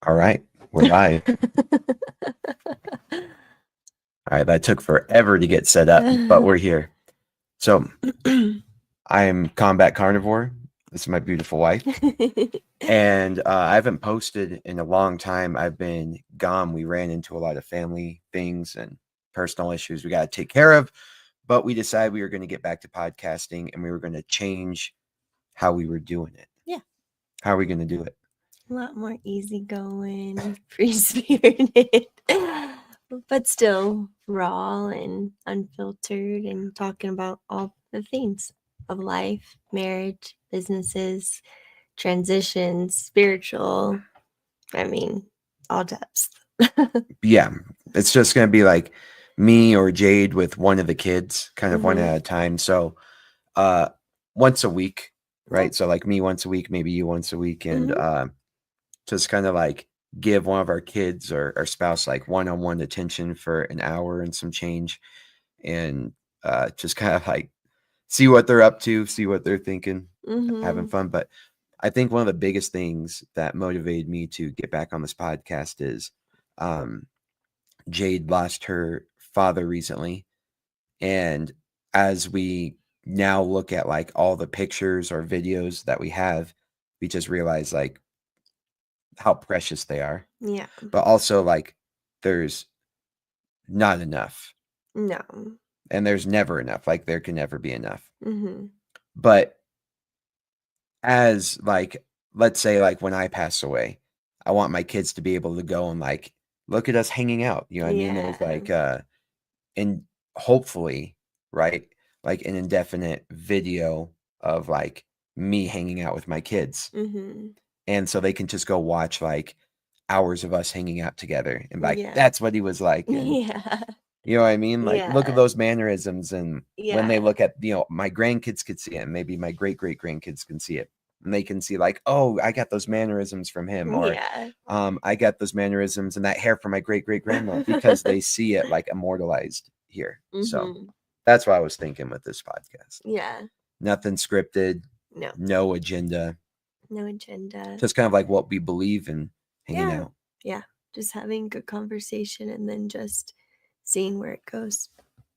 All right, we're live. All right, that took forever to get set up, but we're here. So I'm Combat Carnivore. This is my beautiful wife. And I haven't posted in a long time. I've been gone. We ran into a lot of family things and personal issues we got to take care of. But we decided we were going to get back to podcasting and we were going to change how we were doing it. Yeah. How are we going to do it? A lot more easygoing, free spirited, but still raw and unfiltered and talking about all the things of life, marriage, businesses, transitions, spiritual. I mean, all depths. Yeah, it's just going to be like me or Jade with one of the kids, kind of one at a time. So uh once a week, right? Yeah. So like me once a week, maybe you once a week, and Mhm. just kind of like give one of our kids or our spouse like one-on-one attention for an hour and some change, and just kind of like see what they're up to, see what they're thinking, having Mhm. fun. But I think one of the biggest things that motivated me to get back on this podcast is um Jade lost her father recently, and as we now look at like all the pictures or videos that we have, we just realize like how precious they are. Yeah. But also like there's not enough. No. And there's never enough. Like there can never be enough. Mhm. But as like let's say like when I pass away, I want my kids to be able to go and like look at us hanging out. You know what I mean? Yeah. There's like and hopefully, right? Like an indefinite video of like me hanging out with my kids. Mhm. And so they can just go watch like hours of us hanging out together and be like, Yeah. that's what he was like. And Yeah. you know what I mean? Like, look at Yeah. those mannerisms. And when they Yeah. look at, my grandkids could see it, and maybe my great great grandkids can see it. And they can see, like, oh, I got those mannerisms from him, or Yeah. I got those mannerisms and that hair from my great great grandma, because they see it like immortalized here. So Mhm. that's what I was thinking with this podcast. Yeah. Nothing scripted, No. no agenda, No agenda. just kind of like what we believe in, hanging Yeah. out. Yeah. Just having good conversation and then just seeing where it goes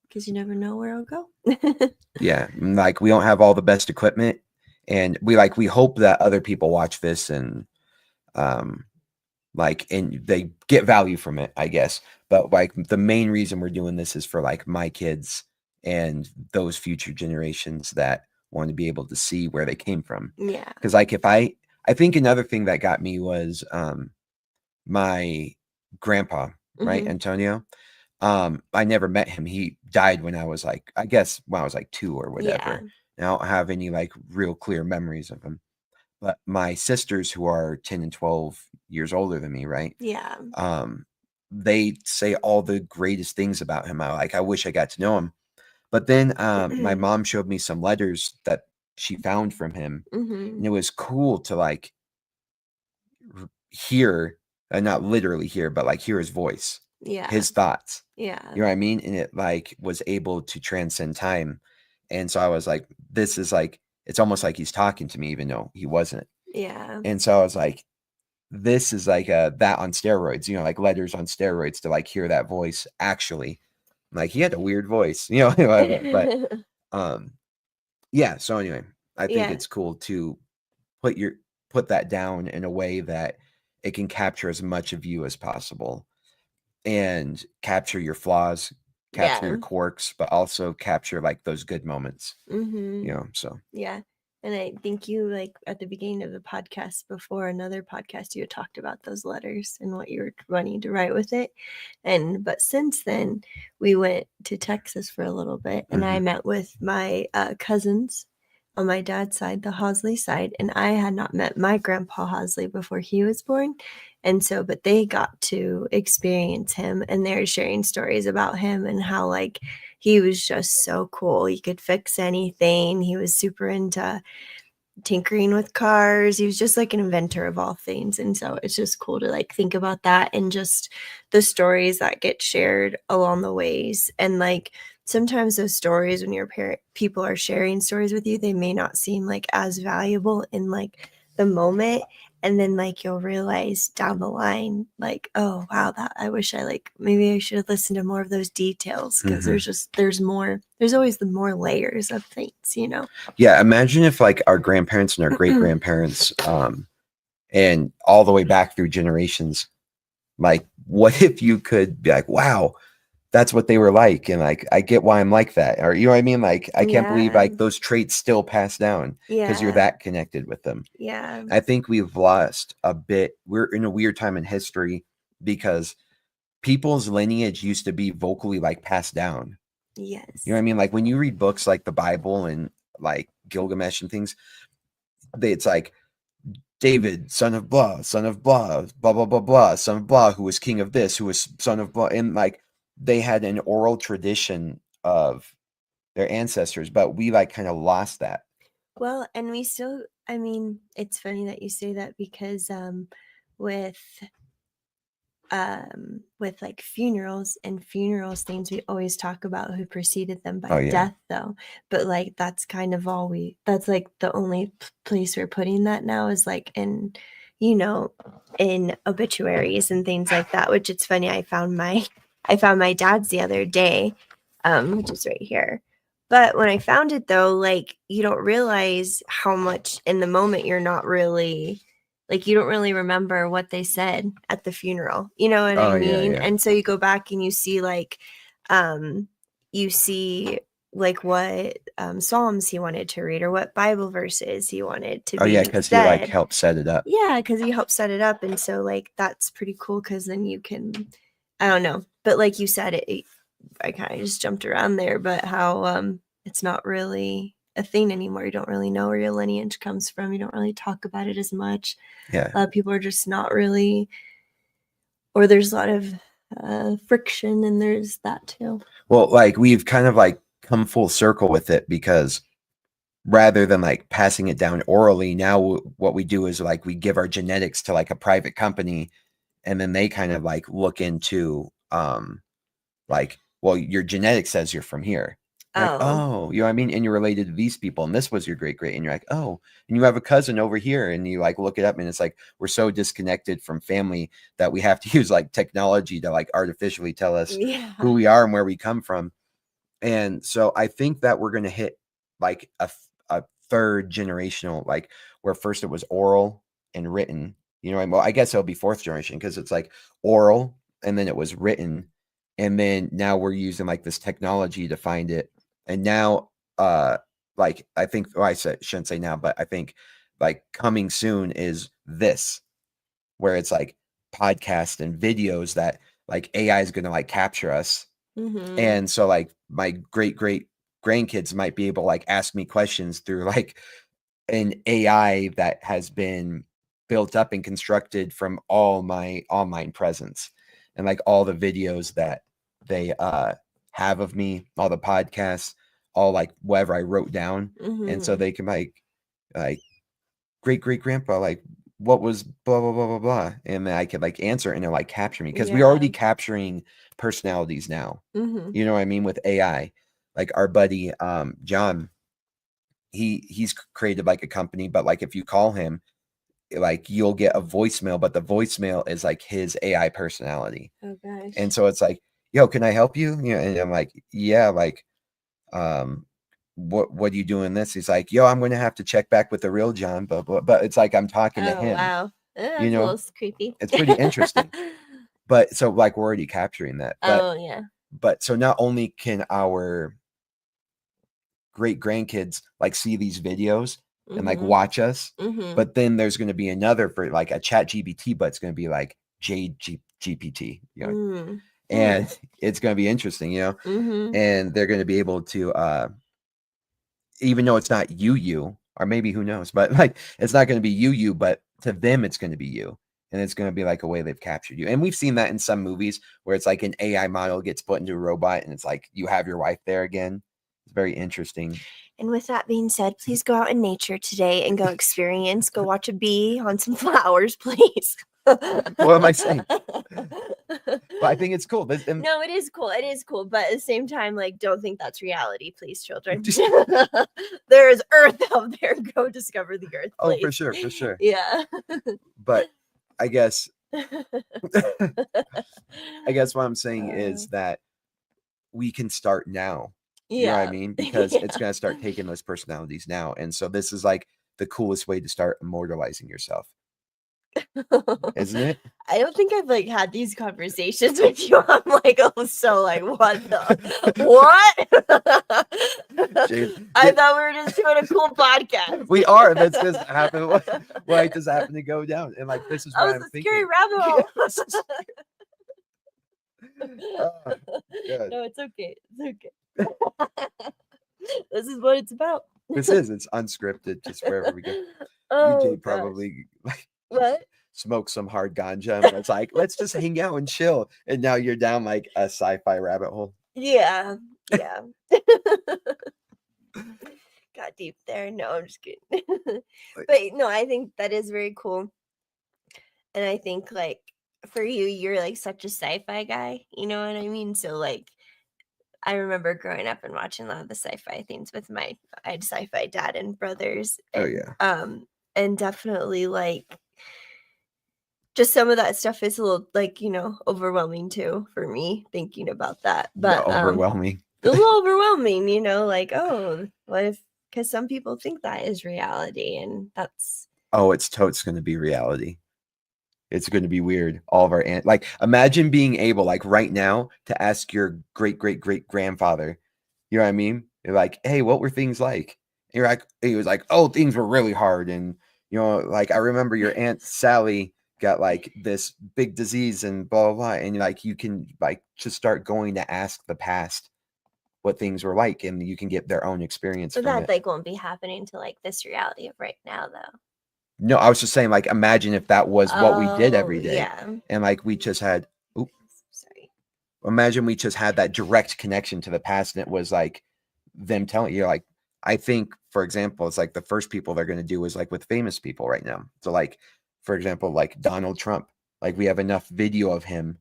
because you never know where it'll go. Yeah, like we don't have all the best equipment, and we hope that other people watch this and um and they get value from it, I guess. But like the main reason we're doing this is for like my kids and those future generations that want to be able to see where they came from. Yeah. Because like if I think another thing that got me was my grandpa, right, Mhm. Antonio. I never met him. He died when I was like, I guess when I was like 2 or Yeah. whatever. And I don't have any like real clear memories of him. But my sisters, who are 10 and 12 years older than me, right? Yeah. Um, they say all the greatest things about him. I wish I got to know him. But then my mom showed me some letters that she found from him, and Mhm. it was cool to like hear, not literally hear, but like hear his voice, Yeah. his thoughts. Yeah. You know what I mean? And it like was able to transcend time. And so I was like, this is like, it's almost like he's talking to me, even though he wasn't. Yeah. And so I was like, this is like that on steroids, like letters on steroids, to like hear that voice actually. Like he had a weird voice, but um yeah, so anyway, I think Yeah. it's cool to put your put that down in a way that it can capture as much of you as possible, and capture your flaws, capture Yeah. your quirks, but also capture like those good moments, Mhm. so Yeah. And I think you like at the beginning of the podcast before another podcast you had talked about those letters and what you were wanting to write with it. And but since then we went to Texas for a little bit and I mhm. met with my cousins on my dad's side, the Hosley side, and I had not met my grandpa Hosley before he was born. And so, but they got to experience him and they're sharing stories about him and how like he was just so cool. He could fix anything. He was super into tinkering with cars. He was just like an inventor of all things. And so it's just cool to like think about that and just the stories that get shared along the ways. And like sometimes those stories when your parent people are sharing stories with you, they may not seem like as valuable in like the moment. And then like you'll realize down the line, like, oh wow, that I wish maybe I should have listened to more of those details, because there's more, there's always the more layers of things, you know. Yeah, imagine if like our grandparents and our great grandparents, and all the way back through generations, like what if you could be like, wow, that's what they were like, and like I get why I'm like that, or you know what I mean? Like I can't believe like those traits still pass down because you're that connected with them. Yeah. I think we've lost a bit. We're in a weird time in history because people's lineage used to be vocally like passed down. Yes. You know what I mean? Like when you read books like the Bible and like Gilgamesh and things, it's like David, son of blah, blah, blah, blah, blah, son of blah, who was king of this, who was son of blah. And like they had an oral tradition of their ancestors, but we like kind of lost that. Well, and we still, I mean, it's funny that you say that, because with like funerals things, we always talk about who preceded them by death, though. But like that's kind of that's like the only place we're putting that now, is like in, you know, in obituaries and things like that. Which, it's funny, I found my dad's the other day, which is right here. But when I found it, though, like you don't realize how much in the moment you're not really, like you don't really remember what they said at the funeral. You know what I mean? Yeah. And so you go back and you see like what Psalms he wanted to read, or what Bible verses he wanted to be because he like helped set it up. Yeah, because he helped set it up. And so like that's pretty cool, because then you can, I don't know, but like you said, I kind of just jumped around there, but how it's not really a thing anymore. You don't really know where your lineage comes from. You don't really talk about it as much. Yeah. A lot of people are just not really, or there's a lot of friction, and there's that too. Well, like we've kind of like come full circle with it, because rather than like passing it down orally, now what we do is like we give our genetics to like a private company, and then they kind of like look into like, well, your genetics says you're from here. Like, oh, you know what I mean? And you're related to these people, and this was your great great, and you're like, oh, and you have a cousin over here, and you like look it up, and it's like we're so disconnected from family that we have to use like technology to like artificially tell us who we are and where we come from. And so I think that we're going to hit like a third generational, like where first it was oral and written, you know, well, I guess it'll be fourth generation, because it's like oral and then it was written. And then now we're using like this technology to find it. And now, like, I think, shouldn't say now, but I think like coming soon is this, where it's like podcasts and videos that like AI is going to like capture us. And so like my great great grandkids might be able to like ask me questions through like an AI that has been built up and constructed from all my online presence, and like all the videos that they have of me, all the podcasts, all like whatever I wrote down. And so they can like great great grandpa, like what was blah blah blah blah blah, and then I could like answer it and like capture me, because we're already capturing personalities now. You know what I mean, with AI. Like our buddy John, he's created like a company, but like if you call him, like you'll get a voicemail, but the voicemail is like his AI personality. Oh gosh. And so it's like, yo, can I help you? You know, and I'm like, yeah, like what are you doing this? He's like, yo, I'm gonna have to check back with the real John, but it's like I'm talking to him. Wow. That's you know, a little creepy. It's pretty interesting. But so like we're already capturing that. But but so not only can our great grandkids like see these videos and like watch us, but then there's going to be another for like a chat GPT, but it's going to be like GPT, you know, and it's going to be interesting, you know, and they're going to be able to, even though it's not you, or maybe who knows, but like, it's not going to be you, but to them, it's going to be you. And it's going to be like a way they've captured you. And we've seen that in some movies where it's like an AI model gets put into a robot and it's like, you have your wife there again. It's very interesting. And with that being said, please go out in nature today and go experience, go watch a bee on some flowers, please. What am I saying? But I think it's cool. No, it is cool. It is cool. But at the same time, like, don't think that's reality, please, children. There is Earth out there. Go discover the Earth, Oh, please. for sure. Yeah. But I guess what I'm saying is that we can start now. You know what I mean? Because it's going to start taking those personalities now. And so this is like the coolest way to start immortalizing yourself. Isn't it? I don't think I've like had these conversations with you. I'm like, oh, so like, what the what? I thought we were just doing a cool podcast. We are. That's just happened. Why it just happened to go down. And like this is what I'm thinking. Scary rabbit hole. No, it's okay. It's okay. This is what it's about. It's unscripted, just wherever we go. Oh, probably like what? Smoke some hard ganja, and it's like, let's just hang out and chill. And now you're down like a sci-fi rabbit hole. Yeah. Got deep there. No, I'm just kidding. But no, I think that is very cool. And I think like for you, you're like such a sci-fi guy, you know what I mean? So like I remember growing up and watching a lot of the sci-fi things with I had sci-fi dad and brothers. And, and definitely like just some of that stuff is a little like, overwhelming too for me thinking about that. But overwhelming. A little overwhelming, like, oh, what if, because some people think that is reality and that's. Oh, it's totes going to be reality. It's going to be weird. All of our like, imagine being able, like right now, to ask your great grandfather. You know what I mean? You're like, hey, what were things like? And you're like, he was like, oh, things were really hard. And like I remember your Aunt Sally got like this big disease and blah blah blah. And like you can like just start going to ask the past what things were like, and you can get their own experience. But that like won't be happening to like this reality of right now, though. No, I was just saying, like, imagine if that was what we did every day. Yeah. And like we just had imagine we just had that direct connection to the past, and it was like them telling you, like, I think, for example, it's like the first people they're going to do is like with famous people right now. So like, for example, like Donald Trump, like we have enough video of him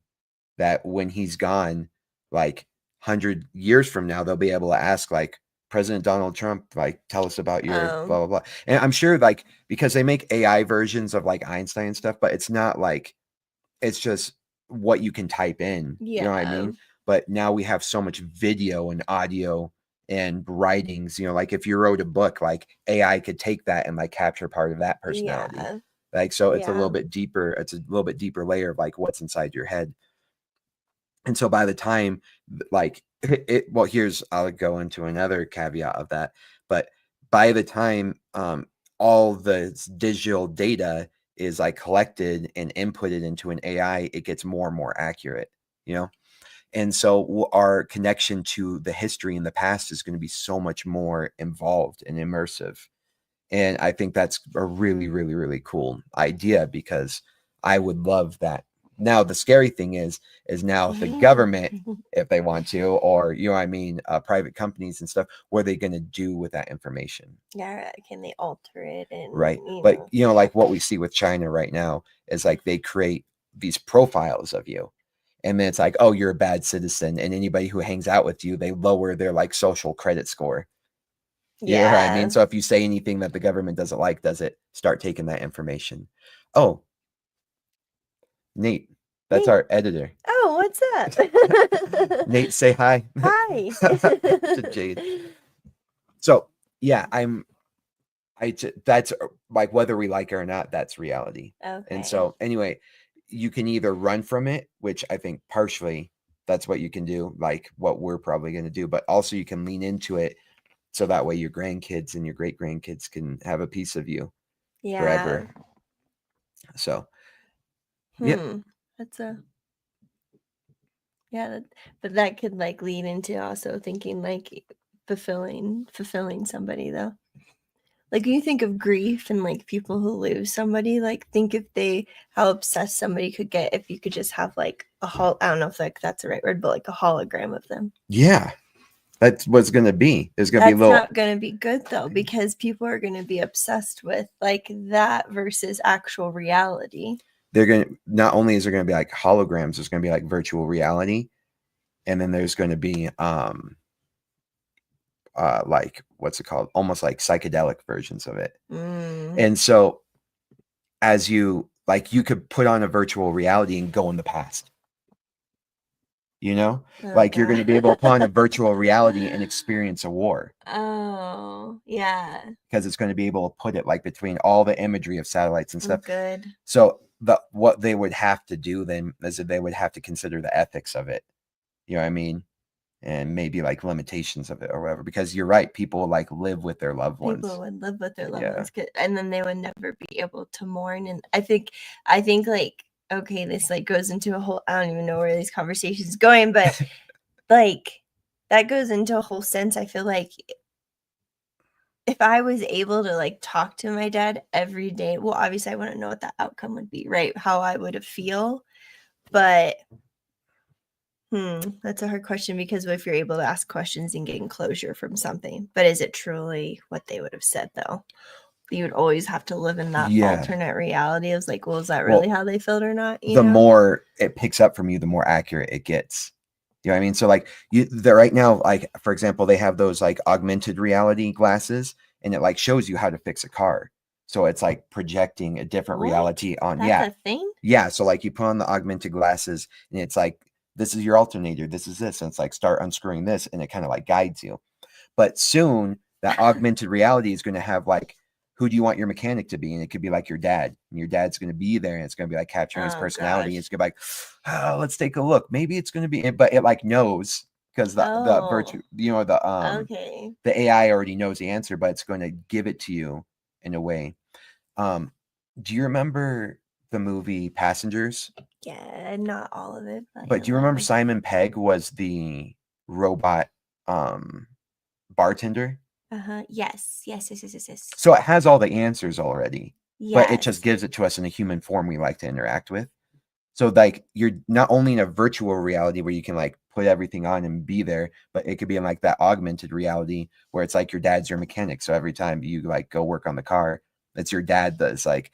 that when he's gone, like 100 years from now, they'll be able to ask like President Donald Trump, like, tell us about your blah, blah, blah. And I'm sure like, because they make AI versions of like Einstein and stuff, but it's not like, it's just what you can type in. You know what I mean? But now we have so much video and audio and writings, like if you wrote a book, like AI could take that and like capture part of that personality. Like, so it's a little bit deeper. It's a little bit deeper layer of like what's inside your head. And so by the time like well, I'll go into another caveat of that, but by the time all the digital data is like collected and inputted into an AI, it gets more and more accurate, And so our connection to the history in the past is going to be so much more involved and immersive. And I think that's a really, really, really cool idea, because I would love that. Now, the scary thing is now the government, if they want to, or, private companies and stuff, what are they going to do with that information? Yeah, can they alter it? And right. But, like what we see with China right now is like they create these profiles of you. And then it's like, oh, you're a bad citizen. And anybody who hangs out with you, they lower their like social credit score. You know what I mean? So if you say anything that the government doesn't like, does it start taking that information? Oh, Nate, that's our editor. Oh, what's that? Nate, say hi. Hi. To Jade. So yeah, that's like, whether we like it or not, that's reality. Okay. And so anyway, you can either run from it, which I think partially that's what you can do, like what we're probably going to do, but also you can lean into it. So that way your grandkids and your great grandkids can have a piece of you forever. So, yeah. That's but that could like lead into also thinking like fulfilling somebody though. Like when you think of grief and like people who lose somebody, like think how obsessed somebody could get if you could just have like I don't know if like that's the right word, but like a hologram of them. Yeah. That's what's going to be. There's going to be not going to be good though, because people are going to be obsessed with like that versus actual reality. they're going to, not only is there going to be like holograms, there's going to be like virtual reality, and then there's going to be like, what's it called, almost like psychedelic versions of it. And so as you like, you could put on a virtual reality and go in the past, you know, like you're going to be able to put on a virtual reality and experience a war. Oh, yeah. Because it's going to be able to put it like between all the imagery of satellites and stuff. Good. So what they would have to do then is that they would have to consider the ethics of it. You know what I mean? And maybe like limitations of it or whatever. Because you're right, people like live with their loved ones. People would live with their loved ones, and then they would never be able to mourn. And I think like, okay, this like goes into a whole, I don't even know where these conversations going, but like that goes into a whole sense. I feel like if I was able to like talk to my dad every day, well, obviously I wouldn't know what that outcome would be, right? How I would feel, but that's a hard question, because if you're able to ask questions and gain closure from something, but is it truly what they would have said though? You would always have to live in that alternate reality of like, well, is that really how they felt or not? The more it picks up from you, the more accurate it gets. You know what I mean? So like they're right now, like for example, they have those like augmented reality glasses, and it like shows you how to fix a car. So it's like projecting a different reality on. That's a thing? Yeah. So like you put on the augmented glasses, and it's like, this is your alternator, this is this, and it's like, start unscrewing this, and it kind of like guides you. But soon that augmented reality is going to have like, who do you want your mechanic to be? And it could be like your dad, and your dad's going to be there, and it's going to be like capturing his personality. Gosh. It's going to be like, let's take a look. Maybe it's going to be, but it like knows, because the virtue, you know, the AI already knows the answer, but it's going to give it to you in a way. Do you remember the movie Passengers? Yeah, not all of it. But do you remember Simon Pegg was the robot bartender? Yes. So it has all the answers already, but it just gives it to us in a human form we like to interact with. So like, you're not only in a virtual reality where you can like put everything on and be there, but it could be in like that augmented reality where it's like your dad's your mechanic. So every time you like go work on the car, it's your dad that's like,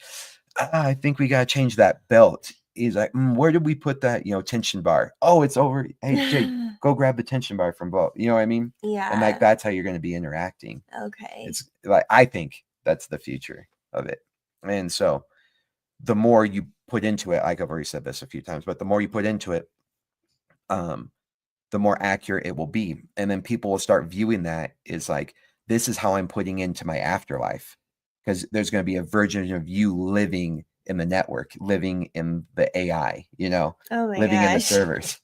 I think we got to change that belt. He's like, where did we put that, you know, tension bar? Oh, it's over. Hey, Jake, go grab the tension bar from Bo. You know what I mean? Yeah. And like, that's how you're going to be interacting. Okay. It's like, I think that's the future of it. And so the more you put into it, like I've already said this a few times, but the more you put into it, the more accurate it will be. And then people will start viewing that as like, this is how I'm putting into my afterlife. Because there's going to be a version of you living in the network, living in the AI, you know, living in the servers.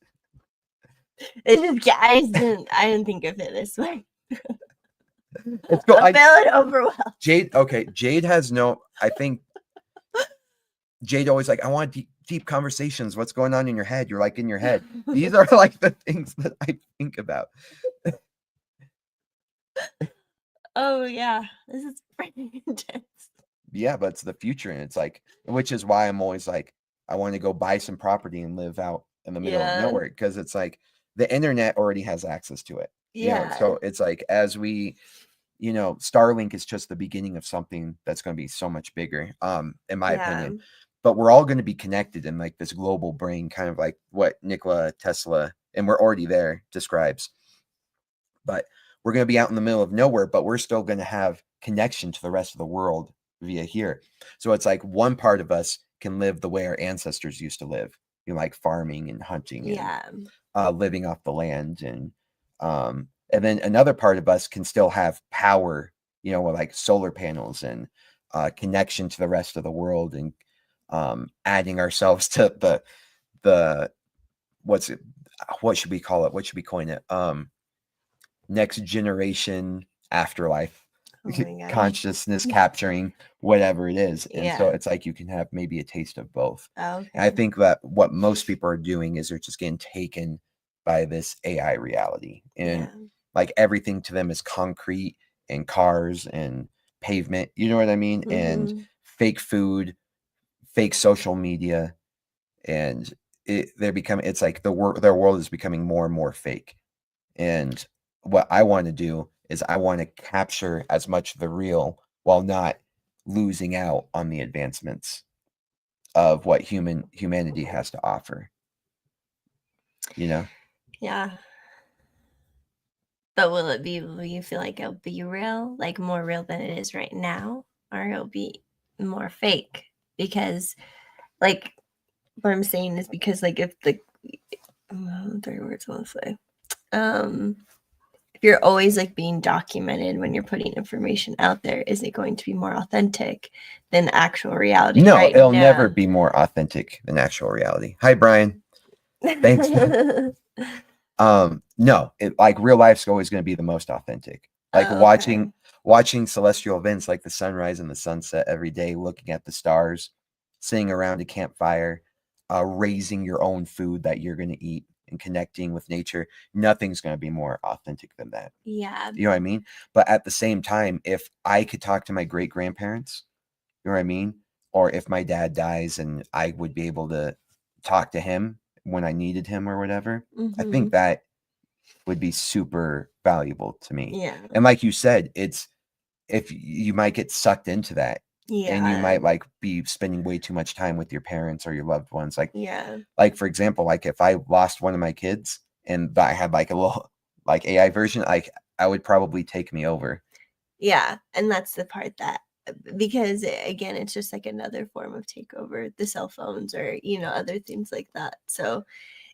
I didn't think of it this way. Let's go. I'm feeling overwhelmed. Jade has no, I think Jade always like, I want deep conversations. What's going on in your head? You're like in your head. These are like the things that I think about. Oh yeah, this is pretty intense. Yeah, but it's the future, and it's like, which is why I'm always like, I want to go buy some property and live out in the middle of nowhere, because it's like the internet already has access to it. Yeah. You know, so it's like, as we, you know, Starlink is just the beginning of something that's going to be so much bigger, in my opinion. But we're all going to be connected in like this global brain, kind of like what Nikola Tesla, and we're already there, describes. But we're going to be out in the middle of nowhere, but we're still going to have connection to the rest of the world via here. So it's like one part of us can live the way our ancestors used to live, you know, like farming and hunting and living off the land. And then another part of us can still have power, you know, like solar panels and connection to the rest of the world, and adding ourselves to the what should we call it? What should we coin it? Next generation afterlife. Consciousness capturing whatever it is. And so it's like, you can have maybe a taste of both. And I think that what most people are doing is they're just getting taken by this AI reality, and like everything to them is concrete and cars and pavement, you know what I mean? And fake food, fake social media, and it's like their world is becoming more and more fake. And what I want to do is I want to capture as much of the real while not losing out on the advancements of what humanity has to offer. You know? Yeah. But will you feel like it'll be real, like more real than it is right now, or it'll be more fake? Because, like, what I'm saying is because, like, if the, three words I want to say, if you're always like being documented when you're putting information out there, is it going to be more authentic than actual reality? No, right it'll now? never be more authentic than actual reality. Hi, Brian. Thanks. No, like real life's always going to be the most authentic. Like Okay. watching celestial events like the sunrise and the sunset every day, looking at the stars, sitting around a campfire, raising your own food that you're going to eat, and connecting with nature. Nothing's going to be more authentic than that. Yeah. You know what I mean? But at the same time, if I could talk to my great grandparents, you know what I mean? Or if my dad dies and I would be able to talk to him when I needed him or whatever, I think that would be super valuable to me. Yeah. And like you said, it's if you might get sucked into that and you Yeah. might like be spending way too much time with your parents or your loved ones. Yeah. Like for example, like if I lost one of my kids and I had like a little like AI version, like I would probably take me over. Yeah. And that's the part that, because again, it's just like another form of takeover, the cell phones or, other things like that. So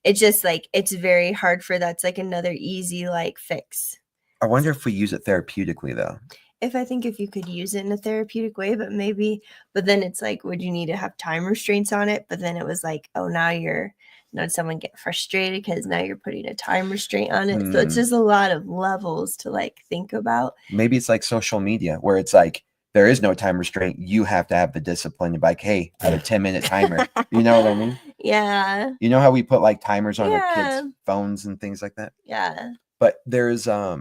it's just like, it's very hard for that's like another easy like fix. I wonder if we use it therapeutically though. I think if you could use it in a therapeutic way, but then it's like, would you need to have time restraints on it? But then it was like, oh, now someone get frustrated because now you're putting a time restraint on it. So it's just a lot of levels to like think about. Maybe it's like social media where it's like, there is no time restraint. You have to have the discipline to be like, hey, I have a 10-minute timer. You know what I mean? Yeah. You know how we put like timers on our Yeah. kids' phones and things like that? Yeah. But there's a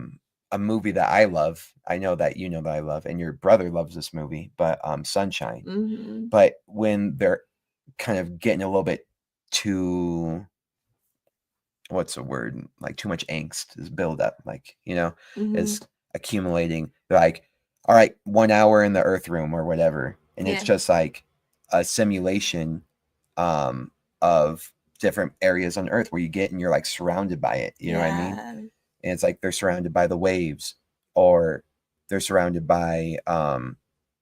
movie that I love. I know that you know that I love, and your brother loves this movie, but Sunshine. Mm-hmm. But when they're kind of getting a little bit too, what's the word? Like too much angst is build up, like, is accumulating. They're like, all right, 1 hour in the earth room or whatever. And it's just like a simulation of different areas on earth where you get and you're like surrounded by it. You know what I mean? And it's like they're surrounded by the waves or they're surrounded by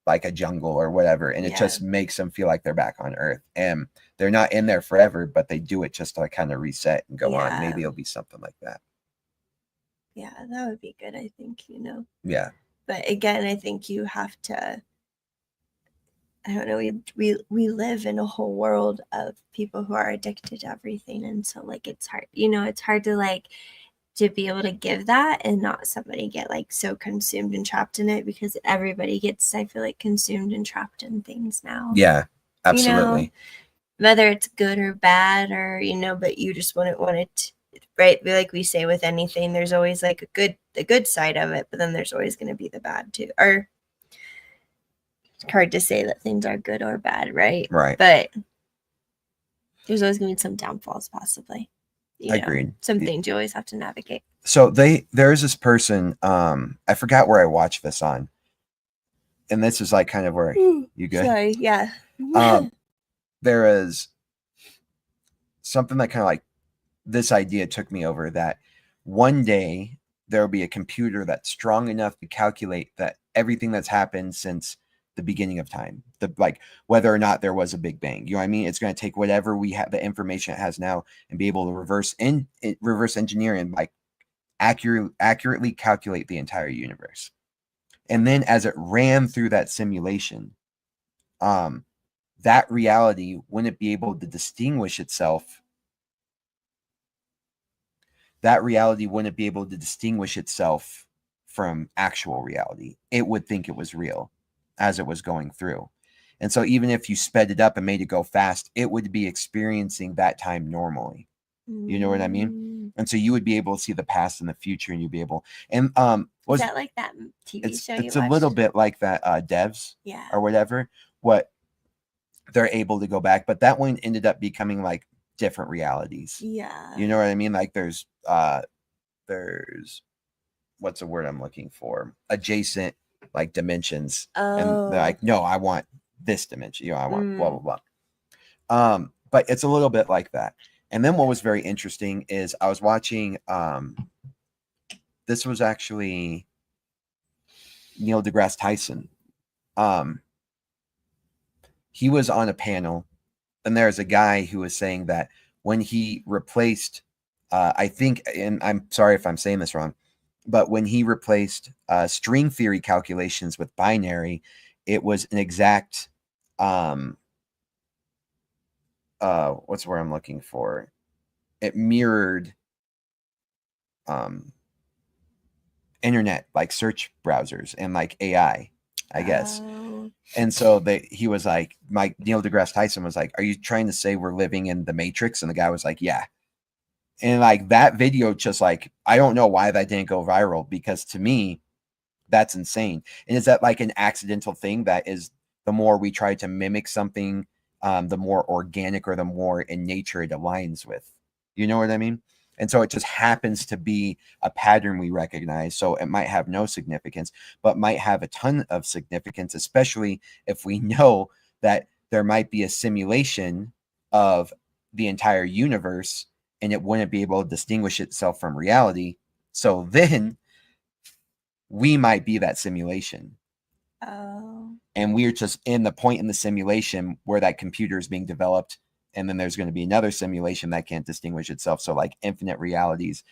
like a jungle or whatever. And it just makes them feel like they're back on earth. And they're not in there forever, but they do it just to like kind of reset and go on. Maybe it'll be something like that. Yeah, that would be good, I think, Yeah. But again, I think you have to, I don't know, we live in a whole world of people who are addicted to everything. And so like it's hard, it's hard to like to be able to give that and not somebody get like so consumed and trapped in it, because everybody gets, I feel like, consumed and trapped in things now. Yeah, absolutely. Whether it's good or bad or, but you just wouldn't want it, right? Like we say with anything, there's always like the good side of it, but then there's always going to be the bad too. Or it's hard to say that things are good or bad, right? Right. But there's always going to be some downfalls, possibly. Agreed. Some things you always have to navigate. So there's this person, I forgot where I watched this on. And this is like kind of where you good? Sorry, yeah. There is something that kind of like this idea took me over that one day there will be a computer that's strong enough to calculate that everything that's happened since the beginning of time, like whether or not there was a big bang. You know what I mean? It's going to take whatever we have, the information it has now, and be able to reverse engineer and like accurately calculate the entire universe. And then as it ran through that simulation, that reality wouldn't be able to distinguish itself. That reality wouldn't be able to distinguish itself from actual reality. It would think it was real as it was going through. And so even if you sped it up and made it go fast, it would be experiencing that time normally. You know what I mean? And so you would be able to see the past and the future, and you'd be able, and is that like that TV show you it's a little bit like that devs or whatever, what they're able to go back, but that one ended up becoming like different realities. Yeah. You know what I mean? Like there's what's the word I'm looking for? Adjacent like dimensions. And they're like, no, I want this dimension. I want blah, blah, blah. But it's a little bit like that. And then what was very interesting is I was watching, this was actually Neil deGrasse Tyson. He was on a panel, and there's a guy who was saying that when he replaced, I think, and I'm sorry if I'm saying this wrong, but when he replaced string theory calculations with binary, it was an exact, what's the word I'm looking for? It mirrored internet, like search browsers and like AI, I guess. Oh. And so he was like, Neil deGrasse Tyson was like, "Are you trying to say we're living in the Matrix?" And the guy was like, "Yeah." And like that video, just like, I don't know why that didn't go viral, because to me, that's insane. And is that like an accidental thing that is, the more we try to mimic something, the more organic or the more in nature it aligns with? You know what I mean? And so it just happens to be a pattern we recognize. So it might have no significance, but might have a ton of significance, especially if we know that there might be a simulation of the entire universe and it wouldn't be able to distinguish itself from reality. So then we might be that simulation. Oh. And we're just in the point in the simulation where that computer is being developed. And then there's going to be another simulation that can't distinguish itself. So like infinite realities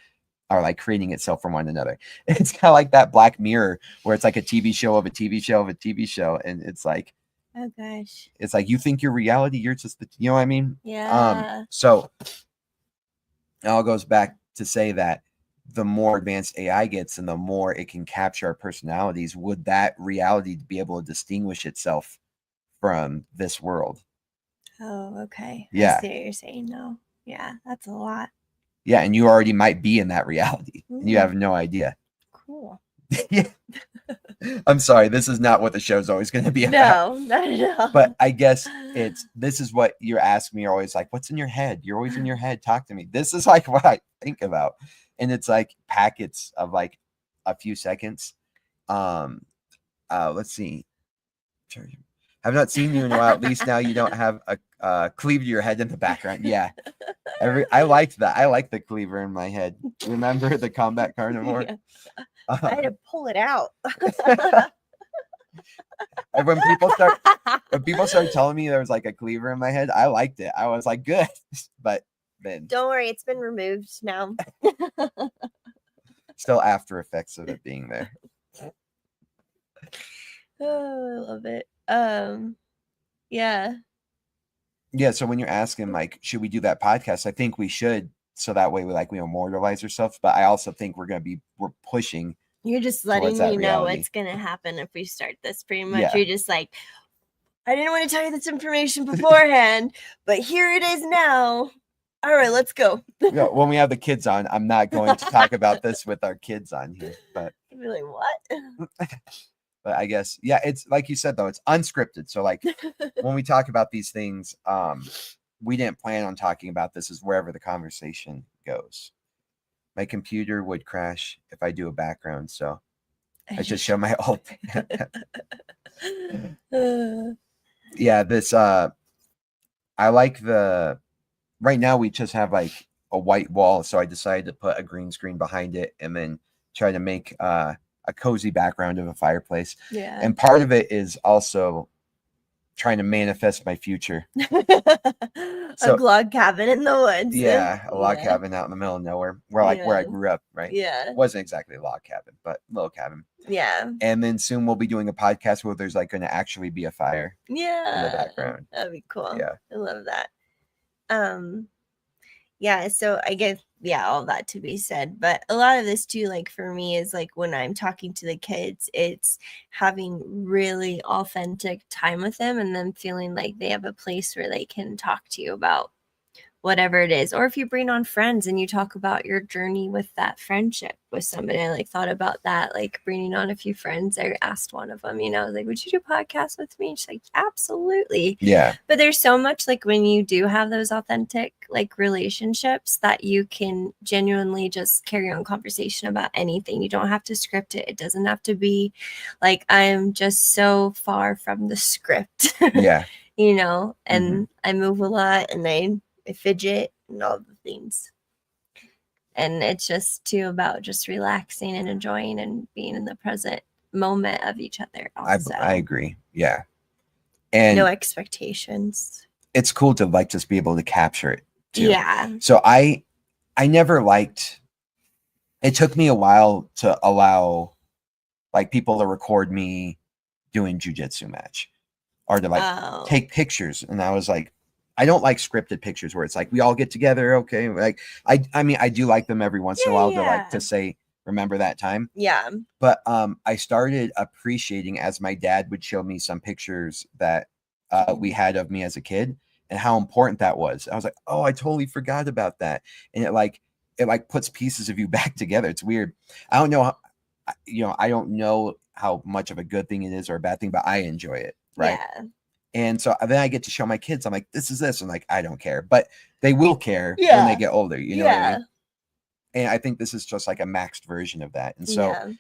are like creating itself from one another. It's kind of like that Black Mirror where it's like a TV show of a TV show of a TV show. And it's like, Oh gosh. it's like, you think you're reality, you're just, you know what I mean? Yeah. So it all goes back to say that the more advanced AI gets and the more it can capture our personalities, would that reality be able to distinguish itself from this world? Oh, okay. Yeah. I see what you're saying now. Yeah, that's a lot. Yeah, and you already might be in that reality and you have no idea. Cool. Yeah. I'm sorry, this is not what the show's always going to be about. No, not at all. But I guess this is what you're asking me. You're always like, what's in your head? You're always in your head. Talk to me. This is like what I think about. And it's like packets of like a few seconds. Let's see. Have not seen you in a while. At least now you don't have a cleaver to your head in the background. Yeah. I liked that. I like the cleaver in my head. Remember the combat carnivore? Yeah. I had to pull it out. And when people start telling me there was like a cleaver in my head, I liked it. I was like, good. But then Don't worry, it's been removed now. still after effects of it being there. Oh, I love it. Yeah. Yeah. So when you're asking like, should we do that podcast? I think we should. So that way we immortalize ourselves. But I also think we're pushing. You're just letting towards that me know reality. what's gonna happen if we start this. Pretty much, Yeah. you're just like, I didn't want to tell you this information beforehand, but here it is now. All right, let's go. Yeah, when we have the kids on, I'm not going to talk about this with our kids on here. But You'd be like, what? but I guess, yeah, it's like you said though, it's unscripted. So like when we talk about these things, we didn't plan on talking about this, is wherever the conversation goes. My computer would crash if I do a background, so I just show my old. Yeah, this I like the. Right now we just have like a white wall, so I decided to put a green screen behind it and then try to make a cozy background of a fireplace. Yeah. And part of it is also trying to manifest my future. A log cabin in the woods. Yeah, a log cabin out in the middle of nowhere, where I grew up, right? Yeah. It wasn't exactly a log cabin, but a little cabin. Yeah. And then soon we'll be doing a podcast where there's like going to actually be a fire. Yeah. In the background. That'd be cool. Yeah. I love that. Yeah, so I guess, all that to be said, but a lot of this too, like for me, is like when I'm talking to the kids, it's having really authentic time with them and them feeling like they have a place where they can talk to you about whatever it is. Or if you bring on friends and you talk about your journey with that friendship with somebody. I like thought about that, like bringing on a few friends. I asked one of them, like, would you do a podcast with me? And she's like, absolutely. Yeah. But there's so much like when you do have those authentic like relationships that you can genuinely just carry on conversation about anything. You don't have to script it. It doesn't have to be like, I'm just so far from the script. Yeah. you know, and Mhm. I move a lot and I fidget and all the things. And it's just too about just relaxing and enjoying and being in the present moment of each other also. I agree. Yeah. No And expectations. it's cool to like just be able to capture it too. Yeah. So I never liked, it took me a while to allow like people to record me doing jujitsu match or to like Oh. take pictures. And I was like, I don't like scripted pictures where it's like we all get together. Okay. Like I mean, I do like them every once in a while to like to say, remember that time. Yeah. But I started appreciating as my dad would show me some pictures that we had of me as a kid and how important that was. I was like, oh, I totally forgot about that. And it like puts pieces of you back together. It's weird. I don't know how, I don't know how much of a good thing it is or a bad thing, but I enjoy it. Right. Yeah. And so then I get to show my kids, I'm like, this is this. I'm like, I don't care, but they will care when Yeah. they get older. You know what I Yeah. mean? And I think this is just like a maxed version of that. And so Yeah.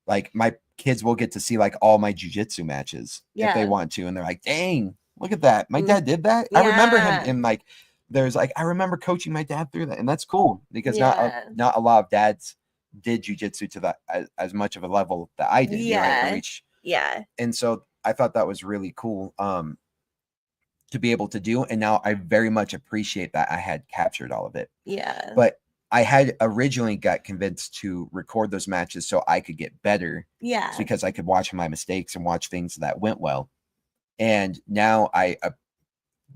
like my kids will get to see like all my jujitsu matches if they Yeah. want to. And they're like, dang, look at that. My Mm. dad did that. I remember him. Yeah. And like, there's like, I remember coaching my dad through that. And that's cool because Yeah. not a lot of dads did jujitsu to that as much of a level that I did, you know, I reached. Yeah. And so I thought that was really cool to be able to do. And now I very much appreciate that I had captured all of it. Yeah. But I had originally got convinced to record those matches so I could get better. Yeah. Because I could watch my mistakes and watch things that went well. And now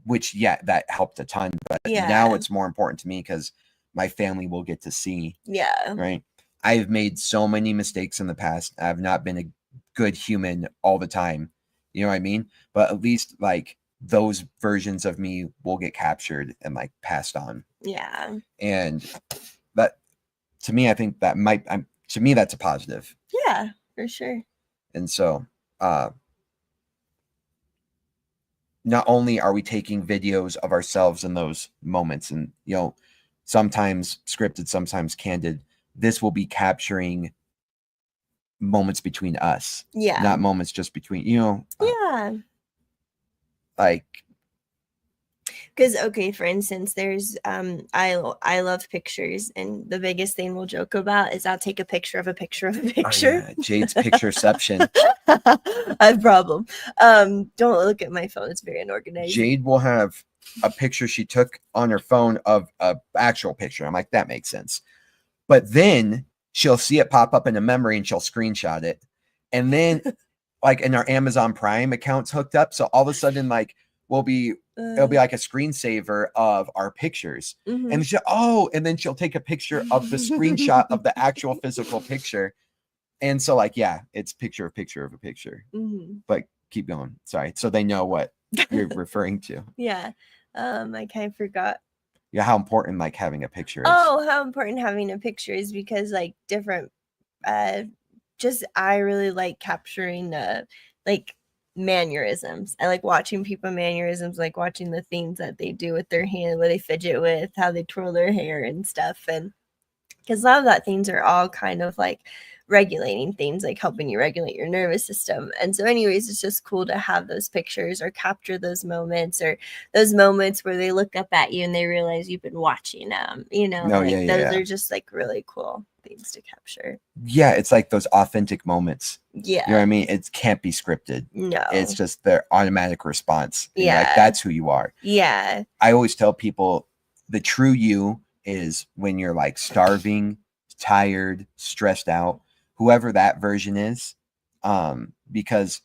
which, yeah, that helped a ton. But now it's more important to me because my family will get to see. Yeah. Right. I've made so many mistakes in the past. I've not been a good human all the time. You know what I mean? But at least like those versions of me will get captured and like passed on. Yeah. And that, to me, I think that to me, that's a positive. Yeah, for sure. And so, not only are we taking videos of ourselves in those moments and, sometimes scripted, sometimes candid, this will be capturing moments between us. Yeah. Not moments just between, Yeah. like, because okay, for instance, there's I love pictures, and the biggest thing we'll joke about is I'll take a picture of a picture of a picture. Oh, yeah. Jade's pictureception. I have a problem. Don't look at my phone, it's very unorganized. Jade will have a picture she took on her phone of a actual picture. I'm like, that makes sense. But then she'll see it pop up in a memory and she'll screenshot it. And then like in our Amazon Prime accounts hooked up. So all of a sudden, like it'll be like a screensaver of our pictures. Mhm. And and then she'll take a picture of the screenshot of the actual physical picture. And so like, yeah, it's picture of a picture. Mhm. But keep going. Sorry. So they know what you're referring to. Yeah. I kind of forgot. Yeah, how important like having a picture is. Oh, how important having a picture is, because like different just I really like capturing like mannerisms. I like watching people mannerisms, like watching the things that they do with their hand, what they fidget with, how they twirl their hair and stuff. And because a lot of that things are all kind of like regulating things, like helping you regulate your nervous system. And so anyways, it's just cool to have those pictures or capture those moments, or those moments where they look up at you and they realize you've been watching them, those are just like really cool things to capture. Yeah, it's like those authentic moments. Yeah. You know what I mean? It can't be scripted. No. It's just their automatic response. And Yeah. like that's who you are. Yeah. I always tell people the true you is when you're like starving, tired, stressed out, whoever that version is, because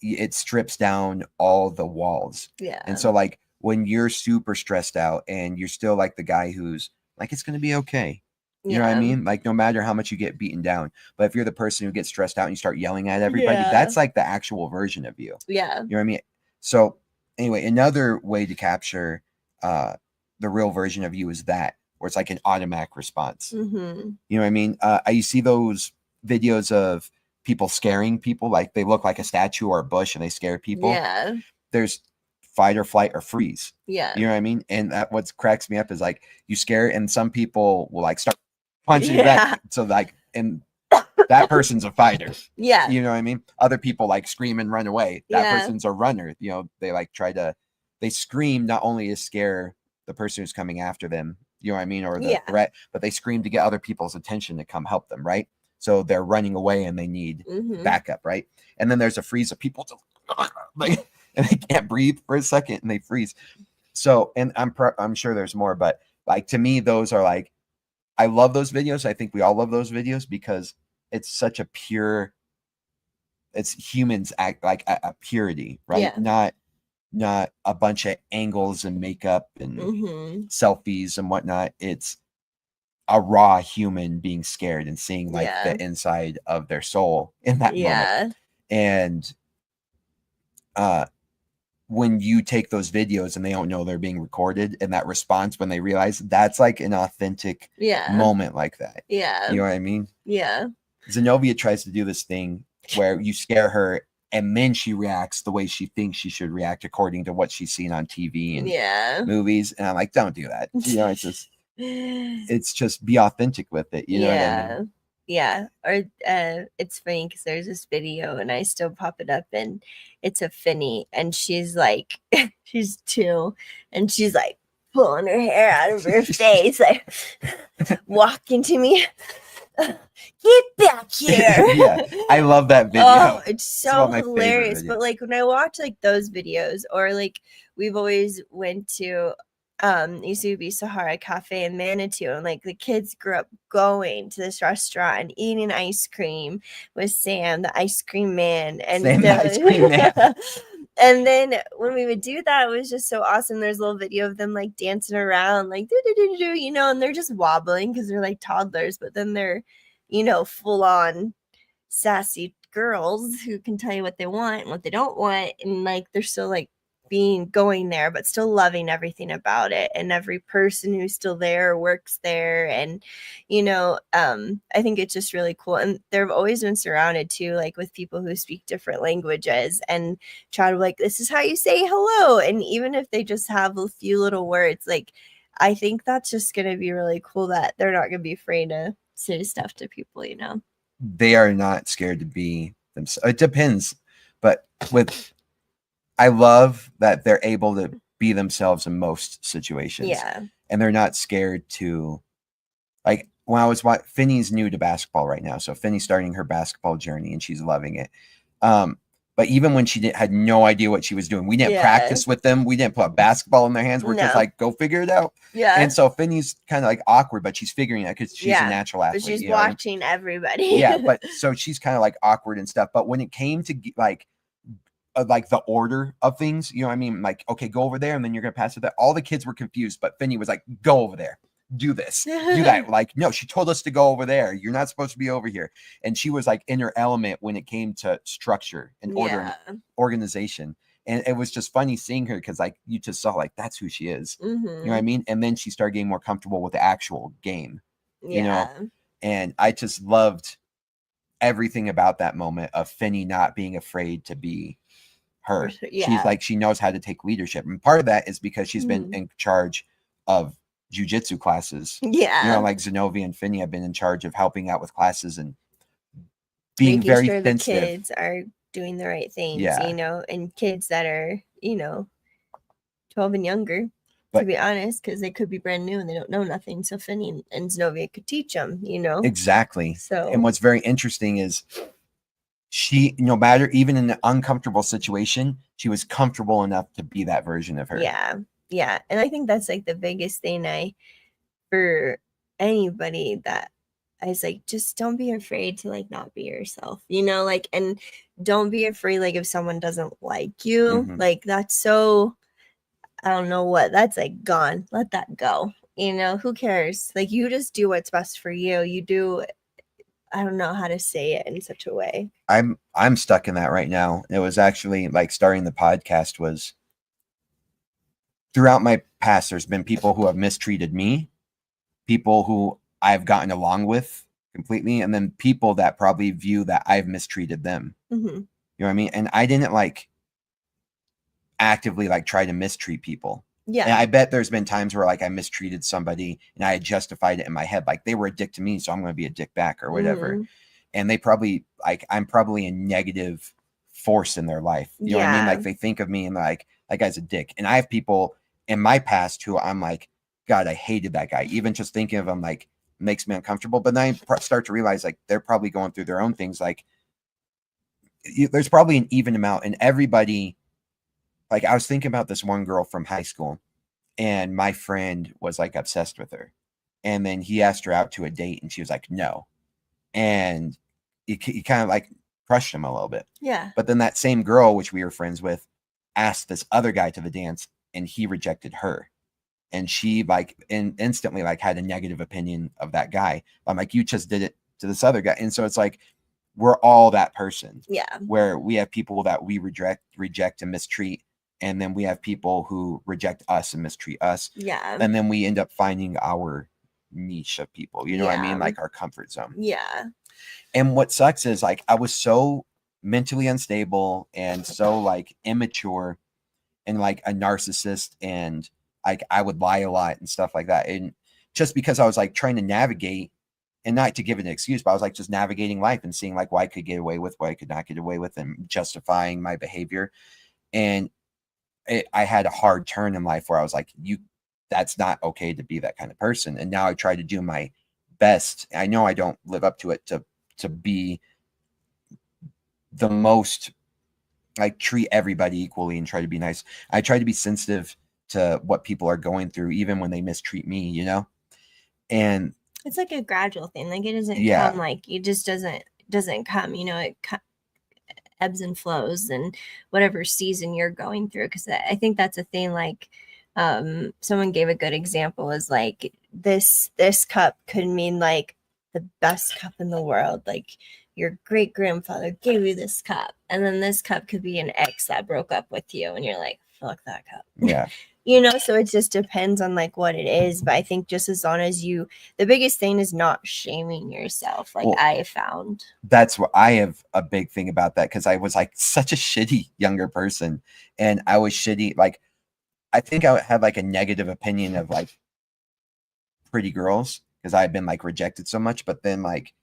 it strips down all the walls. Yeah. And so like when you're super stressed out and you're still like the guy who's like, it's going to be okay. You know what I mean? Like no matter how much you get beaten down, but if you're the person who gets stressed out and you start yelling at everybody, that's like the actual version of you. Yeah. You know what I mean? So anyway, another way to capture the real version of you is that, where it's like an automatic response. Mm-hmm. You know what I mean? You see those videos of people scaring people, like they look like a statue or a bush and they scare people. Yeah. There's fight or flight or freeze. Yeah. You know what I mean? And what cracks me up is like you scare, and some people will like start punching back. So like, and that person's a fighter. Yeah. You know what I mean? Other people like scream and run away. That Yeah. person's a runner. You know, they like they scream not only to scare the person who's coming after them, you know what I mean, or the threat, but they scream to get other people's attention to come help them, right? So they're running away and they need backup, right? And then there's a freeze of people like, and they can't breathe for a second and they freeze. So, and I'm sure there's more, but like to me, those are like, I love those videos. I think we all love those videos because it's such a pure, it's humans act like a purity, right? Yeah. Not a bunch of angles and makeup and selfies and whatnot. It's a raw human being scared and seeing like the inside of their soul in that moment. And when you take those videos and they don't know they're being recorded, and that response when they realize, that's like an authentic moment like that. Yeah. You know what I mean? Yeah. Zenobia tries to do this thing where you scare her and then she reacts the way she thinks she should react according to what she's seen on TV and movies. And I'm like, don't do that. You know, it's just be authentic with it. You know what I mean? Yeah. Or it's funny because there's this video and I still pop it up and it's a Finny and she's like, she's 2 and she's like pulling her hair out of her face, like walking to me. Get back here. Yeah, I love that video. Oh, it's so hilarious. But like when I watch like those videos, or like we've always went to used to be Sahara Cafe in Manitou, and like the kids grew up going to this restaurant and eating ice cream with Sam, the ice cream man, and Sam, the ice cream man. And then when we would do that, it was just so awesome. There's a little video of them like dancing around, like you know, and they're just wobbling because they're like toddlers, but then they're, you know, full on sassy girls who can tell you what they want and what they don't want, and like they're still like going there but still loving everything about it and every person who's still there works there. And you know, I think it's just really cool, and they've always been surrounded too like with people who speak different languages and try to like, this is how you say hello, and even if they just have a few little words, like I think that's just going to be really cool that they're not going to be afraid to say stuff to people, you know. They are not scared to be themselves. It depends, but I love that they're able to be themselves in most situations. Yeah. And they're not scared to, like, when I was watching, Finney's new to basketball right now. So Finney's starting her basketball journey and she's loving it. But even when she had no idea what she was doing, we didn't practice with them. We didn't put a basketball in their hands. We're just like, go figure it out. Yeah. And so Finney's kind of like awkward, but she's figuring it out because she's a natural athlete. But she's watching everybody. Yeah. But so she's kind of like awkward and stuff. But when it came to like the order of things, you know what I mean? Like, okay, go over there and then you're going to pass it there. All the kids were confused, but Finney was like, go over there. Do this, do that. Like, no, she told us to go over there. You're not supposed to be over here. And she was like in her element when it came to structure and order and organization. And it was just funny seeing her because like you just saw like that's who she is. You know what I mean? And then she started getting more comfortable with the actual game, you know? And I just loved everything about that moment of Finney not being afraid to be her. She's like, she knows how to take leadership. And part of that is because she's been in charge of jiu-jitsu classes. You know, like Zenobia and Finney have been in charge of helping out with classes and being making very sure sensitive. The kids are doing the right things, you know, and kids that are, you know, 12 and younger, to be honest, because they could be brand new and they don't know nothing. So Finney and Zenobia could teach them, you know. Exactly. So, and what's very interesting is she, no matter, even in an uncomfortable situation, she was comfortable enough to be that version of her. Yeah. And I think that's like the biggest thing for anybody that I was like, just don't be afraid to like not be yourself, you know, like, and don't be afraid, like, if someone doesn't like you, like, that's so, I don't know what, that's like gone. Let that go. You know, who cares? Like, you just do what's best for you. You do, I don't know how to say it in such a way. I'm stuck in that right now. It was actually like starting the podcast was throughout my past, there's been people who have mistreated me, people who I've gotten along with completely, and then people that probably view that I've mistreated them. You know what I mean? And I didn't like actively like try to mistreat people. And I bet there's been times where like I mistreated somebody and I had justified it in my head, like they were a dick to me, so I'm going to be a dick back or whatever. and they probably like I'm probably a negative force in their life. You know what I mean? Yeah. Like they think of me and like that guy's a dick. And I have people in my past who I'm like, God, I hated that guy. Even just thinking of him like makes me uncomfortable. But then I start to realize like they're probably going through their own things. Like there's probably an even amount, and everybody. Like I was thinking about this one girl from high school, and my friend was like obsessed with her, and then he asked her out to a date, and she was like, no, and he kind of like crushed him a little bit. Yeah. But then that same girl, which we were friends with, asked this other guy to the dance, and he rejected her. And she like instantly like had a negative opinion of that guy. I'm like, you just did it to this other guy. And so it's like we're all that person. Yeah. Where we have people that we reject and mistreat, and then we have people who reject us and mistreat us. Yeah. And then we end up finding our niche of people. You know what I mean? Yeah. Like our comfort zone. Yeah. And what sucks is like I was so mentally unstable and so like immature and like a narcissist, and like I would lie a lot and stuff like that. And just because I was like trying to navigate, and not to give it an excuse, but I was like just navigating life and seeing like what I could get away with, what I could not get away with, and justifying my behavior. And I had a hard turn in life where I was like, that's not okay to be that kind of person. And now I try to do my best. I know I don't live up to it to be the most like treat everybody equally and try to be nice. I try to be sensitive to what people are going through, even when they mistreat me, you know? And it's like a gradual thing. Like it doesn't come like it just doesn't come, you know, it ebbs and flows and whatever season you're going through. Cause I think that's a thing. Like, someone gave a good example is like this cup could mean like the best cup in the world. Like your great grandfather gave you this cup, and then this cup could be an ex that broke up with you, and you're like, fuck that cup. Yeah. You know, so it just depends on like what it is. But I think just as long as the biggest thing is not shaming yourself. Like I have found. That's what I have a big thing about that, because I was like such a shitty younger person, and I was shitty. Like I think I had like a negative opinion of like pretty girls because I had been like rejected so much. But then like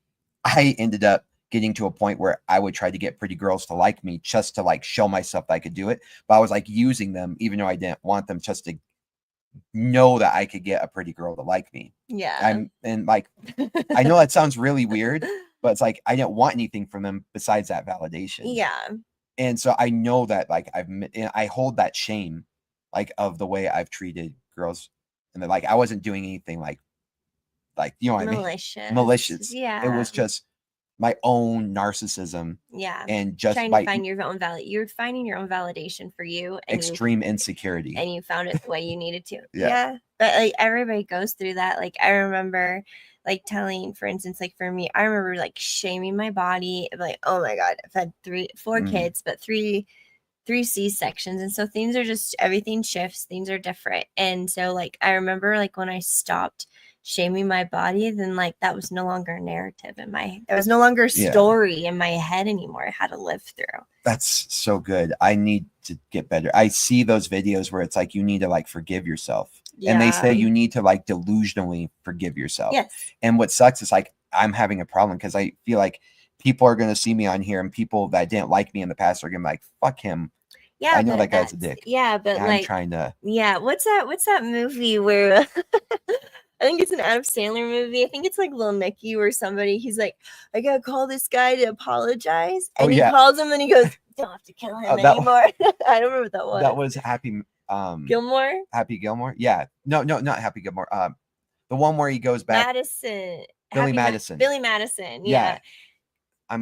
I ended up getting to a point where I would try to get pretty girls to like me just to like show myself that I could do it. But I was like using them, even though I didn't want them, just to know that I could get a pretty girl to like me. Yeah. And like, I know that sounds really weird, but it's like, I didn't want anything from them besides that validation. Yeah. And so I know that like I hold that shame, like of the way I've treated girls, and that like, I wasn't doing anything like, you know what I mean? Malicious. Yeah. It was just my own narcissism. Yeah. And just trying to find your own you're finding your own validation for you, and extreme insecurity, and you found it the way you needed to. Yeah. But like everybody goes through that. Like I remember like telling, for instance, like for me, I remember like shaming my body, like, oh my God, I've had 4 kids, but three C-sections. And so things are just, everything shifts, things are different. And so like I remember like when I stopped shaming my body, then like that was no longer a narrative there was no longer a story in my head anymore. I had to live through. That's so good. I need to get better. I see those videos where it's like you need to like forgive yourself. And they say you need to like delusionally forgive yourself. Yes. And what sucks is like I'm having a problem because I feel like people are going to see me on here, and people that didn't like me in the past are going to be like, fuck him. Yeah, I know that guy's a dick. Yeah, but and like I'm trying to. Yeah, what's that movie where I think it's an Adam Sandler movie. I think it's like Lil Nicky, where he's like, I gotta call this guy to apologize, and he calls him and he goes, don't have to kill him anymore. I don't remember what that was. That was Happy Gilmore. Happy Gilmore. Yeah, no, not Happy Gilmore. The one where he goes back. Madison. Billy Madison. Billy Madison. Yeah.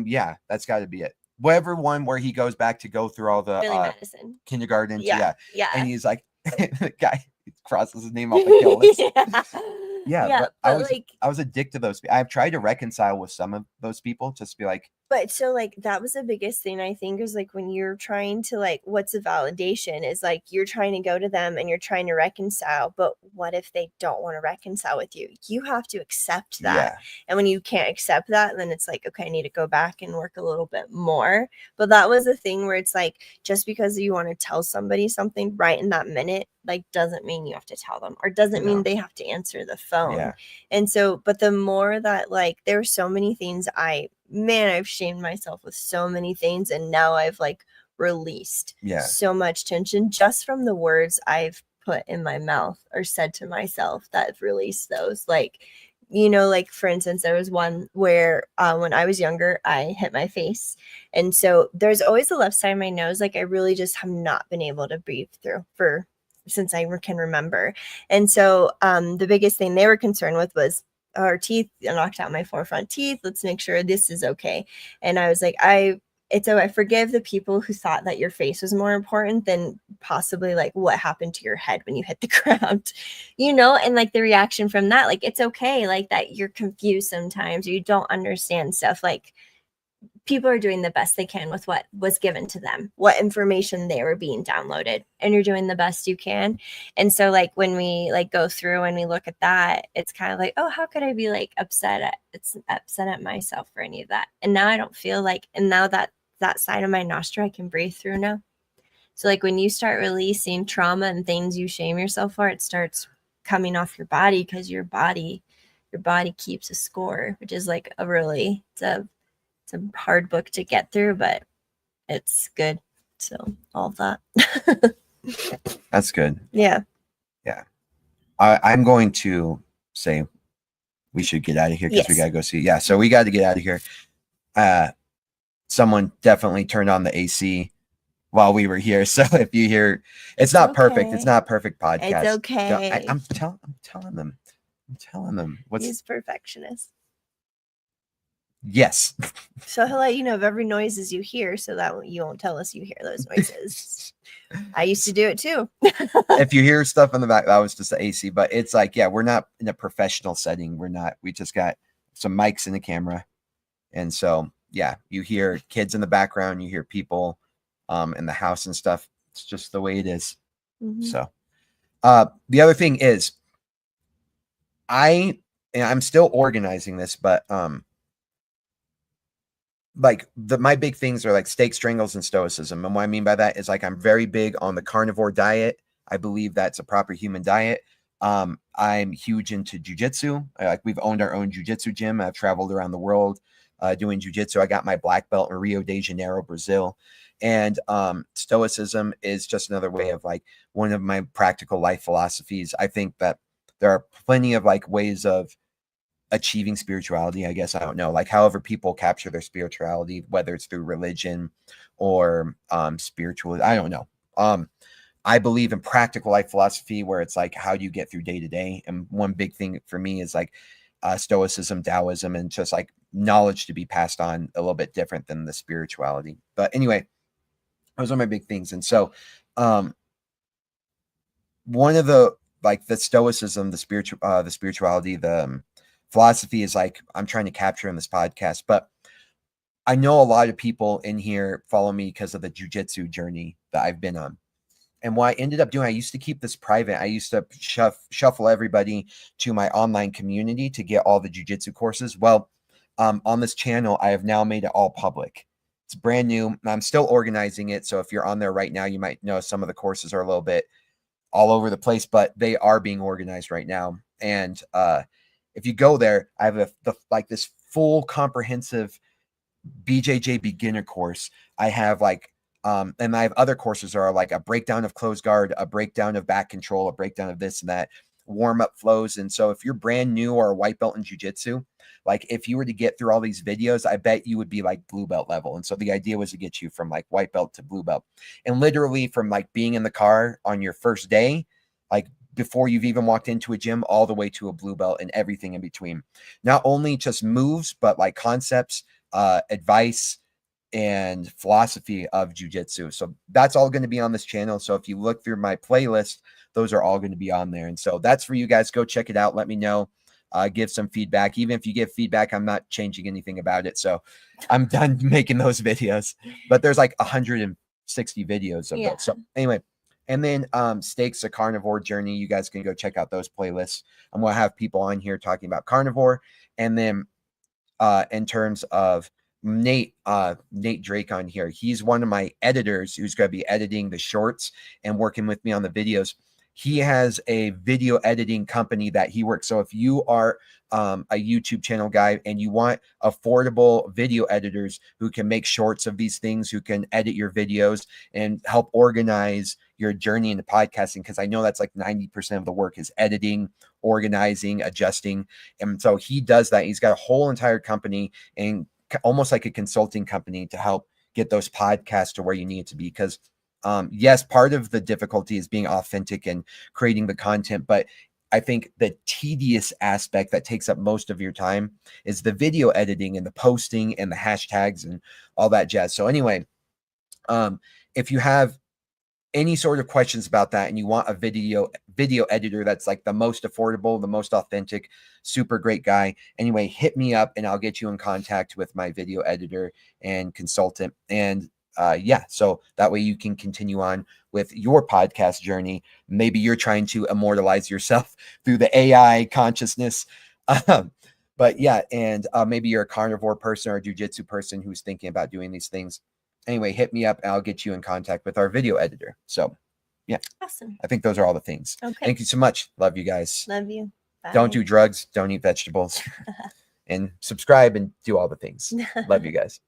Yeah, that's got to be it. Whatever one where he goes back to go through all the Billy Madison kindergarten. Yeah. And he's like, the guy crosses his name off the kill list. But I was addicted to those. I've tried to reconcile with some of those people, just to be like. But so like that was the biggest thing, I think, is like when you're trying to like, what's the validation, is like you're trying to go to them and you're trying to reconcile, but what if they don't want to reconcile with you? You have to accept that. And when you can't accept that, then it's like, okay, I need to go back and work a little bit more. But that was the thing where it's like, just because you want to tell somebody something right in that minute, like doesn't mean you have to tell them, or doesn't mean they have to answer the phone. And so, but the more that like, there were so many things I man, I've shamed myself with so many things, and now I've like released so much tension just from the words I've put in my mouth or said to myself that have released those. Like, you know, like for instance, there was one where when I was younger, I hit my face. And so there's always the left side of my nose. Like I really just have not been able to breathe through for since I can remember. And so the biggest thing they were concerned with was our teeth. I knocked out my 4 front teeth. Let's make sure this is okay. And I was like, I forgive the people who thought that your face was more important than possibly like what happened to your head when you hit the ground, you know, and like the reaction from that, like, it's okay, like that you're confused sometimes or you don't understand stuff. Like people are doing the best they can with what was given to them, what information they were being downloaded, and you're doing the best you can. And so like when we like go through and we look at that, it's kind of like, oh, how could I be like upset at myself for any of that? And now I don't feel like, and now that side of my nostril I can breathe through now. So like when you start releasing trauma and things you shame yourself for, it starts coming off your body, because your body keeps a score, which is like a really, it's a hard book to get through, but it's good. So all of that. That's good. Yeah. I'm going to say we should get out of here because we got to go see. Yeah, so we got to get out of here. Someone definitely turned on the AC while we were here. So if you hear, it's not perfect. It's not a perfect podcast. It's okay. I'm telling them. He's perfectionist. Yes. So he'll let you know of every noises you hear so that you won't tell us you hear those noises. I used to do it too. If you hear stuff in the back, that was just the AC. But it's like, yeah, we're not in a professional setting. We just got some mics and a camera. And so, yeah, you hear kids in the background. You hear people in the house and stuff. It's just the way it is. Mm-hmm. So the other thing is, I'm still organizing this, but like my big things are like steak, strangles, and stoicism. And what I mean by that is like I'm very big on the carnivore diet. I believe that's a proper human diet. I'm huge into jujitsu. Like we've owned our own jujitsu gym. I've traveled around the world doing jujitsu. I got my black belt in Rio de Janeiro, Brazil. And stoicism is just another way of like one of my practical life philosophies. I think that there are plenty of like ways of achieving spirituality, I guess. I don't know, like however people capture their spirituality, whether it's through religion or spiritual, I don't know. I believe in practical life philosophy where it's like, how do you get through day to day? And one big thing for me is like stoicism, Taoism, and just like knowledge to be passed on a little bit different than the spirituality. But anyway, those are my big things. And so one of the like the stoicism, the spirituality, the philosophy is like I'm trying to capture in this podcast. But I know a lot of people in here follow me because of the jujitsu journey that I've been on. And what I ended up doing, I used to keep this private. I used to shuffle everybody to my online community to get all the jujitsu courses. Well, on this channel, I have now made it all public. It's brand new. I'm still organizing it. So if you're on there right now, you might know some of the courses are a little bit all over the place, but they are being organized right now. And if you go there, I have like this full comprehensive BJJ beginner course. I have like, and I have other courses that are like a breakdown of closed guard, a breakdown of back control, a breakdown of this and that, warm up flows. And so if you're brand new or a white belt in jiu-jitsu, like if you were to get through all these videos, I bet you would be like blue belt level. And so the idea was to get you from like white belt to blue belt, and literally from like being in the car on your first day, like before you've even walked into a gym, all the way to a blue belt and everything in between. Not only just moves, but like concepts, advice, and philosophy of jiu-jitsu. So that's all going to be on this channel. So if you look through my playlist, those are all going to be on there. And so that's for you guys. Go check it out. Let me know. Give some feedback. Even if you give feedback, I'm not changing anything about it. So I'm done making those videos. But there's like 160 videos of those. So anyway, and then Steaks, a Carnivore Journey. You guys can go check out those playlists. I'm going to have people on here talking about carnivore. And then in terms of Nate Drake on here, he's one of my editors who's going to be editing the shorts and working with me on the videos. he has a video editing company that he works. So if you are a YouTube channel guy and you want affordable video editors who can make shorts of these things, who can edit your videos and help organize your journey into podcasting, because I know that's like 90% of the work is editing, organizing, adjusting. And so he does that. He's got a whole entire company and almost like a consulting company to help get those podcasts to where you need it to be. Because yes, part of the difficulty is being authentic and creating the content, but I think the tedious aspect that takes up most of your time is the video editing and the posting and the hashtags and all that jazz. So anyway, if you have any sort of questions about that and you want a video editor that's like the most affordable, the most authentic, super great guy, anyway, hit me up and I'll get you in contact with my video editor and consultant. And yeah, so that way you can continue on with your podcast journey. Maybe you're trying to immortalize yourself through the AI consciousness. But yeah, and maybe you're a carnivore person or a jujitsu person who's thinking about doing these things. Anyway, hit me up and I'll get you in contact with our video editor. So yeah, Awesome. I think those are all the things. Okay. Thank you so much. Love you guys. Love you. Bye. Don't do drugs. Don't eat vegetables. And subscribe and do all the things. Love you guys.